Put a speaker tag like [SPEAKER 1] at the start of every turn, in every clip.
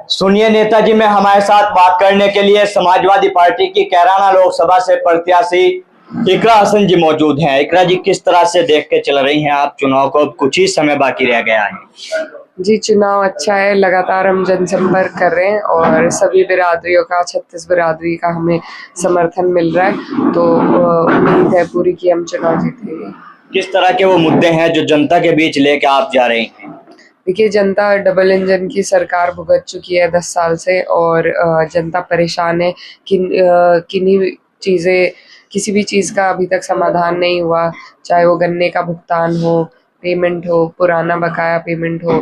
[SPEAKER 1] सुनिए नेताजी में हमारे साथ बात करने के लिए समाजवादी पार्टी की कैराना लोकसभा से प्रत्याशी इकरा हसन जी मौजूद हैं। इकरा जी, किस तरह से देख के चल रही हैं आप चुनाव को? कुछ ही समय बाकी रह गया है।
[SPEAKER 2] जी, चुनाव अच्छा है। लगातार हम जनसंपर्क कर रहे हैं और सभी बिरादरियों का, 36 बिरादरी का हमें समर्थन मिल रहा है। तो उम्मीद है पूरी कि हम चुनाव जीतेंगे।
[SPEAKER 1] किस तरह के वो मुद्दे हैं जो जनता के बीच लेके आप जा रहे हैं?
[SPEAKER 2] देखिए, जनता डबल इंजन की सरकार भुगत चुकी है 10 साल से और जनता परेशान है। किन्हीं चीज़ें, किसी भी चीज़ का अभी तक समाधान नहीं हुआ, चाहे वो गन्ने का भुगतान हो, पेमेंट हो, पुराना बकाया पेमेंट हो,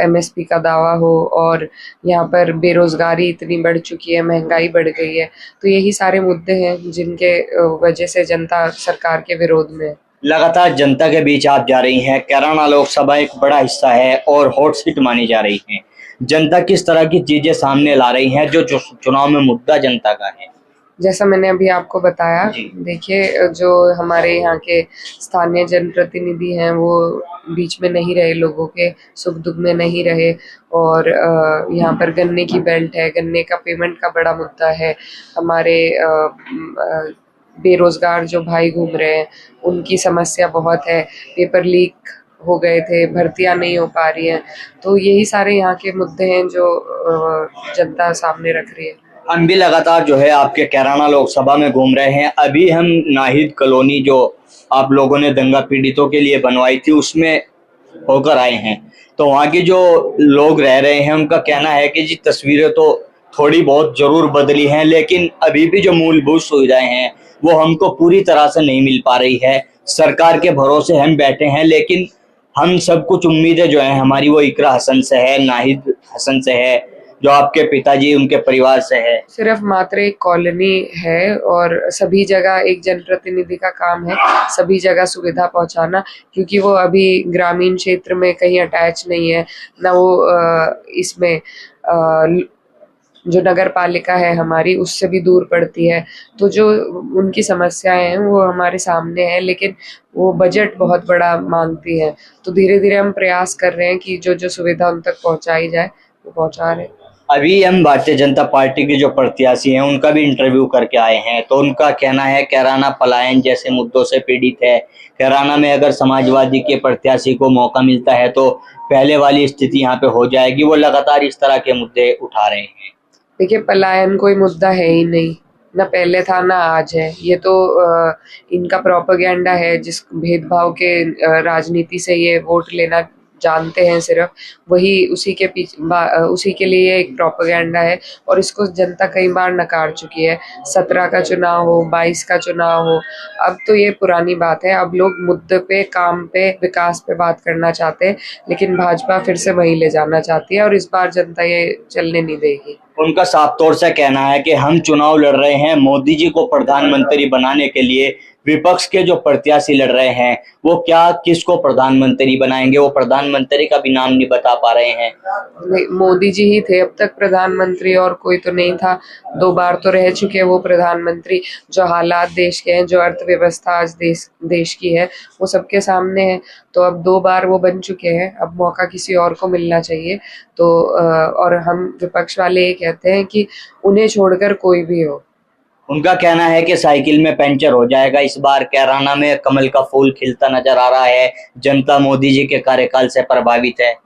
[SPEAKER 2] एमएसपी का दावा हो, और यहाँ पर बेरोजगारी इतनी बढ़ चुकी है, महंगाई बढ़ गई है। तो यही सारे मुद्दे हैं जिनके वजह से जनता सरकार के विरोध में है।
[SPEAKER 1] लगातार जनता के बीच आप जा रही हैं। कैराना लोकसभा एक बड़ा हिस्सा है और हॉट सीट मानी जा रही है। जनता किस तरह की चीजें सामने ला रही हैं जो चुनाव में मुद्दा जनता का है?
[SPEAKER 2] जैसा मैंने अभी आपको बताया, देखिए, जो हमारे यहाँ के स्थानीय जनप्रतिनिधि हैं वो बीच में नहीं रहे, लोगों के सुख दुख में नहीं रहे। और यहाँ पर गन्ने की बेल्ट है, गन्ने का पेमेंट का बड़ा मुद्दा है। हमारे बेरोजगार जो भाई घूम रहे हैं उनकी समस्या बहुत है। पेपर लीक हो गए थे, भर्तियां नहीं हो पा रही हैं। तो यही सारे यहाँ के मुद्दे हैं जो जनता सामने रख रही है।
[SPEAKER 1] हम भी लगातार जो है आपके कैराना लोकसभा में घूम रहे हैं। अभी हम नाहिद कॉलोनी जो आप लोगों ने दंगा पीड़ितों के लिए बनवाई थी उसमें होकर आए हैं। तो वहाँ के जो लोग रह रहे हैं उनका कहना है कि जी तस्वीरें तो थोड़ी बहुत जरूर बदली हैं, लेकिन अभी भी जो मूलभूत सुविधाएं हैं वो हमको पूरी तरह से नहीं मिल पा रही है। सरकार के भरोसे हम बैठे हैं, लेकिन हम सब कुछ उम्मीदें जो है हमारी वो इकरा हसन से है, नाहिद हसन से है, जो आपके पिताजी उनके परिवार से है।
[SPEAKER 2] सिर्फ मात्र एक कॉलोनी है और सभी जगह एक जनप्रतिनिधि का काम है सभी जगह सुविधा पहुंचाना, क्योंकि वो अभी ग्रामीण क्षेत्र में कहीं अटैच नहीं है, ना वो इसमें जो नगर पालिका है हमारी उससे भी दूर पड़ती है। तो जो उनकी समस्याएं हैं वो हमारे सामने है, लेकिन वो बजट बहुत बड़ा मांगती है। तो धीरे धीरे हम प्रयास कर रहे हैं कि जो जो सुविधा उन तक पहुंचाई जाए वो पहुंचा रहे हैं।
[SPEAKER 1] अभी हम भारतीय जनता पार्टी के जो प्रत्याशी हैं उनका भी इंटरव्यू करके आए हैं, तो उनका कहना है कैराना पलायन जैसे मुद्दों से पीड़ित है। कैराना में अगर समाजवादी के प्रत्याशी को मौका मिलता है तो पहले वाली स्थिति यहाँ पे हो जाएगी। वो लगातार इस तरह के मुद्दे उठा रहे हैं।
[SPEAKER 2] देखिए, पलायन कोई मुद्दा है ही नहीं, ना पहले था ना आज है। ये तो इनका प्रोपेगेंडा है, जिस भेदभाव के राजनीति से ये वोट लेना जानते हैं सिर्फ वही, उसी के पीछे उसी के लिए एक प्रोपेगेंडा है। और इसको जनता कई बार नकार चुकी है। 17 का चुनाव हो, 22 का चुनाव हो, अब तो ये पुरानी बात है। अब लोग मुद्दे पे, काम पे, विकास पे बात करना चाहते हैं, लेकिन भाजपा फिर से वही ले जाना चाहती है और इस बार जनता ये चलने नहीं देगी।
[SPEAKER 1] उनका साफ तौर से कहना है कि हम चुनाव लड़ रहे हैं मोदी जी को प्रधानमंत्री बनाने के लिए। विपक्ष के जो प्रत्याशी लड़ रहे हैं वो क्या किसको प्रधानमंत्री बनाएंगे? वो प्रधानमंत्री का भी नाम नहीं बता पा रहे हैं।
[SPEAKER 2] मोदी जी ही थे अब तक प्रधानमंत्री, और कोई तो नहीं था। 2 बार तो रह चुके हैं वो प्रधानमंत्री। जो हालात देश के हैं, जो अर्थव्यवस्था आज देश की है, वो सबके सामने है। तो अब 2 बार वो बन चुके हैं, अब मौका किसी और को मिलना चाहिए। तो और हम विपक्ष वाले ये कहते हैं कि उन्हें छोड़कर कोई भी हो।
[SPEAKER 1] उनका कहना है कि साइकिल में पंचर हो जाएगा। इस बार कैराना में कमल का फूल खिलता नजर आ रहा है। जनता मोदी जी के कार्यकाल से प्रभावित है।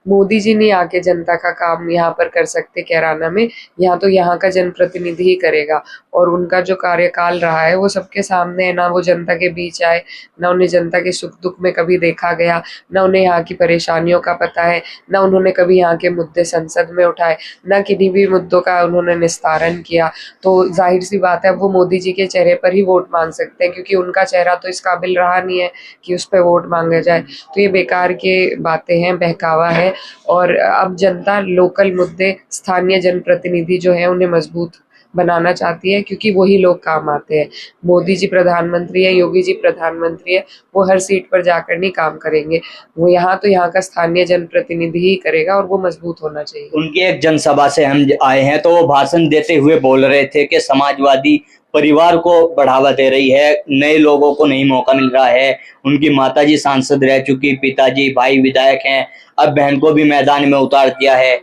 [SPEAKER 2] मोदी जी नहीं आके जनता का काम यहाँ पर कर सकते कैराना में। यहाँ तो यहाँ का जनप्रतिनिधि ही करेगा, और उनका जो कार्यकाल रहा है वो सबके सामने है। ना वो जनता के बीच आए, ना उन्हें जनता के सुख दुख में कभी देखा गया, ना उन्हें यहाँ की परेशानियों का पता है, ना उन्होंने कभी यहाँ के मुद्दे संसद में उठाए, ना किन्हीं भी मुद्दों का उन्होंने निस्तारण किया। तो जाहिर सी बात है, अब वो मोदी जी के चेहरे पर ही वोट मांग सकते हैं, क्योंकि उनका चेहरा तो इस काबिल रहा नहीं है कि उस पर वोट मांगा जाए। तो ये बेकार की बातें हैं, बहकावा है। और अब जनता लोकल मुद्दे, स्थानीय जनप्रतिनिधि जो है उन्हें मजबूत बनाना चाहती है, क्योंकि वही लोग काम आते हैं। मोदी जी प्रधानमंत्री है, योगी जी प्रधानमंत्री है, वो हर सीट पर जाकर नहीं काम करेंगे। वो यहाँ तो यहाँ का स्थानीय जनप्रतिनिधि ही करेगा, और वो मजबूत होना चाहिए।
[SPEAKER 1] उनकी एक जनसभा से हम आए हैं, तो वो भाषण देते हुए बोल रहे थे कि समाजवादी परिवार को बढ़ावा दे रही है, नए लोगों को नहीं मौका मिल रहा है। उनकी माताजी सांसद रह चुकी, पिताजी भाई विधायक हैं, अब बहन को भी मैदान में उतार दिया है।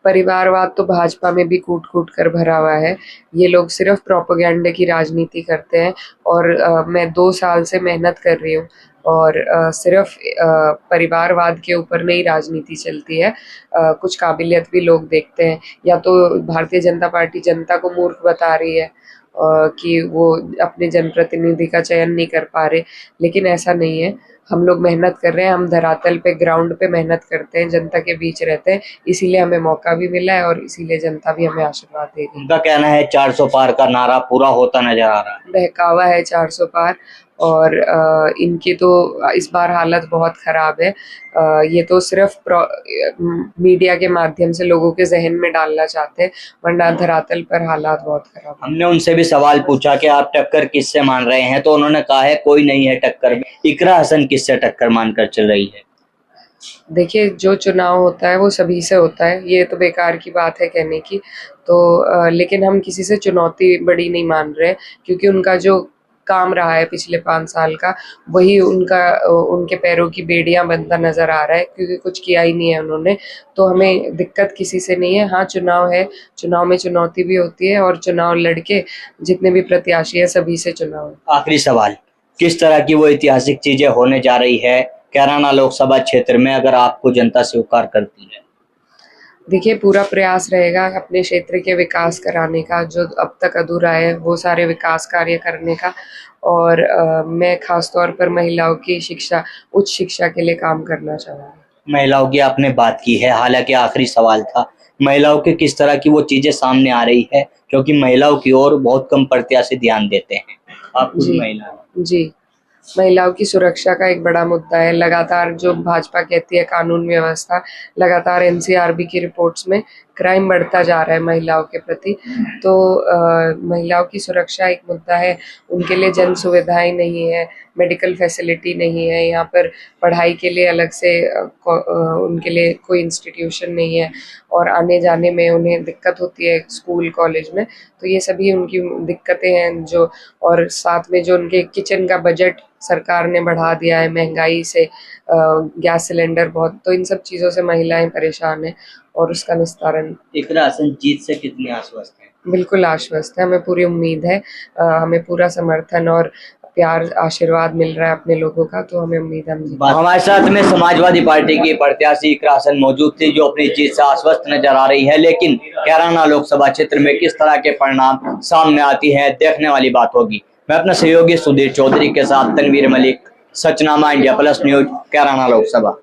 [SPEAKER 2] परिवारवाद तो भाजपा में भी कूट-कूट कर भरा हुआ है। ये लोग सिर्फ़ प्रोपेगेंडे की राजनीति करते हैं और मैं 2 साल से मेहनत कर रही हूँ और सिर्फ़ परिवारवाद के ऊपर नहीं राजनीति चलती है। कुछ काबिलियत भी लोग देखते हैं, या तो भारतीय जनता पार्टी जनता को मूर्ख बता रही है कि वो अपने जनप्रतिनिधि का चयन नहीं कर पा रहे, लेकिन ऐसा नहीं है। हम लोग मेहनत कर रहे हैं, हम धरातल पे ग्राउंड पे मेहनत करते हैं, जनता के बीच रहते हैं, इसीलिए हमें मौका भी मिला है और इसीलिए जनता भी हमें आशीर्वाद दे रही है।
[SPEAKER 1] उनका कहना है 400 पार का नारा पूरा होता नजर आ रहा है।
[SPEAKER 2] बहकावा है 400 पार, और इनकी तो इस बार हालत बहुत ख़राब है। ये तो सिर्फ मीडिया के माध्यम से लोगों के जहन में डालना चाहते हैं, वरना धरातल पर हालात बहुत ख़राब है।
[SPEAKER 1] हमने उनसे भी सवाल पूछा कि आप टक्कर किससे मान रहे हैं, तो उन्होंने कहा है कोई नहीं है टक्कर में। इकरा हसन किससे टक्कर मानकर चल रही है?
[SPEAKER 2] देखिए, जो चुनाव होता है वो सभी से होता है, ये तो बेकार की बात है कहने की। तो लेकिन हम किसी से चुनौती बड़ी नहीं मान रहे, क्योंकि उनका जो काम रहा है पिछले 5 साल का, वही उनके पैरों की बेड़ियां बनता नज़र आ रहा है, क्योंकि कुछ किया ही नहीं है उन्होंने। तो हमें दिक्कत किसी से नहीं है। हाँ, चुनाव है, चुनाव में चुनौती भी होती है, और चुनाव लड़के जितने भी प्रत्याशी है सभी से चुनाव है।
[SPEAKER 1] आखिरी सवाल, किस तरह की वो ऐतिहासिक चीजें होने जा रही है कैराना लोकसभा क्षेत्र में, अगर आपको जनता स्वीकार करती है?
[SPEAKER 2] देखिए, पूरा प्रयास रहेगा अपने क्षेत्र के विकास कराने का, जो अब तक अधूरा है वो सारे विकास कार्य करने का, और मैं खास तौर पर महिलाओं की शिक्षा, उच्च शिक्षा के लिए काम करना चाहूँगी।
[SPEAKER 1] महिलाओं की आपने बात की है, हालांकि आखिरी सवाल था, महिलाओं के किस तरह की वो चीजें सामने आ रही है, क्योंकि महिलाओं की ओर बहुत कम प्रत्याशी ध्यान देते हैं। आप खुद
[SPEAKER 2] जी,
[SPEAKER 1] महिला हैं।
[SPEAKER 2] जी। महिलाओं की सुरक्षा का एक बड़ा मुद्दा है। लगातार जो भाजपा कहती है कानून व्यवस्था, लगातार एनसीआरबी की रिपोर्ट्स में क्राइम बढ़ता जा रहा है महिलाओं के प्रति। तो महिलाओं की सुरक्षा एक मुद्दा है। उनके लिए जन सुविधाएं नहीं है, मेडिकल फैसिलिटी नहीं है, यहाँ पर पढ़ाई के लिए अलग से उनके लिए कोई इंस्टीट्यूशन नहीं है, और आने जाने में उन्हें दिक्कत होती है स्कूल कॉलेज में। तो ये सभी उनकी दिक्कतें हैं जो, और साथ में जो उनके किचन का बजट सरकार ने बढ़ा दिया है महंगाई से, गैस सिलेंडर बहुत, तो इन सब चीज़ों से महिलाएं परेशान हैं, और उसका निस्तारण।
[SPEAKER 1] इकरा हसन जीत से कितनी आश्वस्त है?
[SPEAKER 2] बिल्कुल आश्वस्त है, हमें पूरी उम्मीद है। हमें पूरा समर्थन और प्यार आशीर्वाद मिल रहा है अपने लोगों का, तो हमें उम्मीद है हम जीतेंगे।
[SPEAKER 1] हमारे साथ में समाजवादी पार्टी की प्रत्याशी इकरा हसन मौजूद थी, जो अपनी जीत से आश्वस्त नजर आ रही है, लेकिन कैराना लोकसभा क्षेत्र में किस तरह के परिणाम सामने आती है देखने वाली बात होगी। मैं अपने सहयोगी सुधीर चौधरी के साथ Tanveer Malik, Sachnama India plus news, Kairana Lok Sabha.